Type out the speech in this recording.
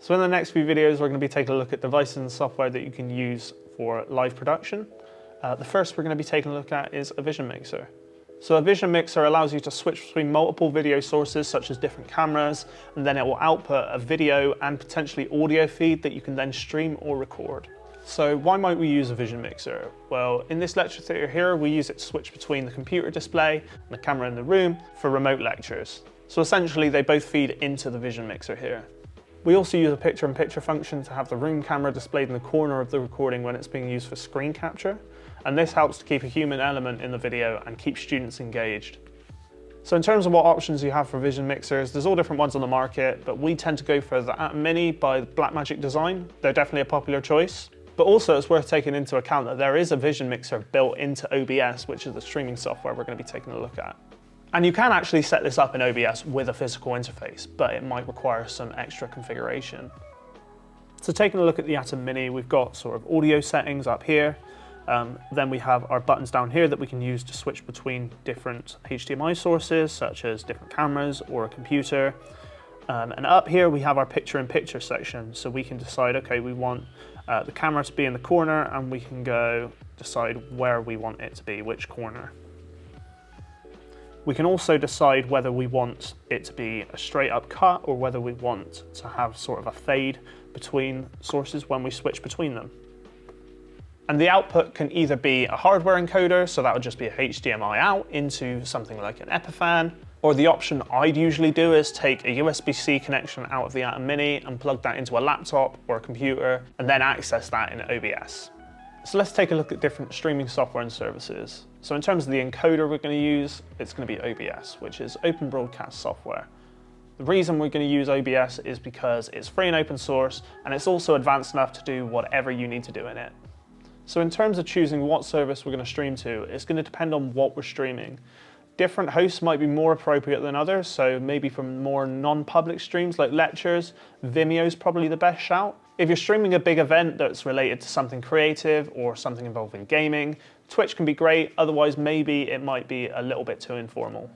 So in the next few videos, we're going to be taking a look at devices and software that you can use for live production. The first we're going to be taking a look at is a Vision Mixer. So a Vision Mixer allows you to switch between multiple video sources such as different cameras, and then it will output a video and potentially audio feed that you can then stream or record. So why might we use a Vision Mixer? Well, in this lecture theatre here, we use it to switch between the computer display and the camera in the room for remote lectures. So essentially they both feed into the Vision Mixer here. We also use a picture-in-picture function to have the room camera displayed in the corner of the recording when it's being used for screen capture. And this helps to keep a human element in the video and keep students engaged. So in terms of what options you have for Vision Mixers, there's all different ones on the market, but we tend to go for the Atom Mini by Blackmagic Design. They're definitely a popular choice. But also it's worth taking into account that there is a Vision Mixer built into OBS, which is the streaming software we're going to be taking a look at. And you can actually set this up in OBS with a physical interface, but it might require some extra configuration. So taking a look at the Atom Mini, we've got sort of audio settings up here. Then we have our buttons down here that we can use to switch between different HDMI sources, such as different cameras or a computer. And up here we have our picture-in-picture section, so we can decide, okay, we want the camera to be in the corner, and we can go decide where we want it to be, which corner. We can also decide whether we want it to be a straight up cut or whether we want to have sort of a fade between sources when we switch between them. And the output can either be a hardware encoder, so that would just be a HDMI out into something like an Epiphan, or the option I'd usually do is take a USB-C connection out of the Atom Mini and plug that into a laptop or a computer and then access that in OBS. So let's take a look at different streaming software and services. So in terms of the encoder we're going to use, it's going to be OBS, which is Open Broadcast Software. The reason we're going to use OBS is because it's free and open source, and it's also advanced enough to do whatever you need to do in it. So in terms of choosing what service we're going to stream to, it's going to depend on what we're streaming. Different hosts might be more appropriate than others, so maybe for more non-public streams like lectures, Vimeo is probably the best shout. If you're streaming a big event that's related to something creative or something involving gaming, Twitch can be great, otherwise maybe it might be a little bit too informal.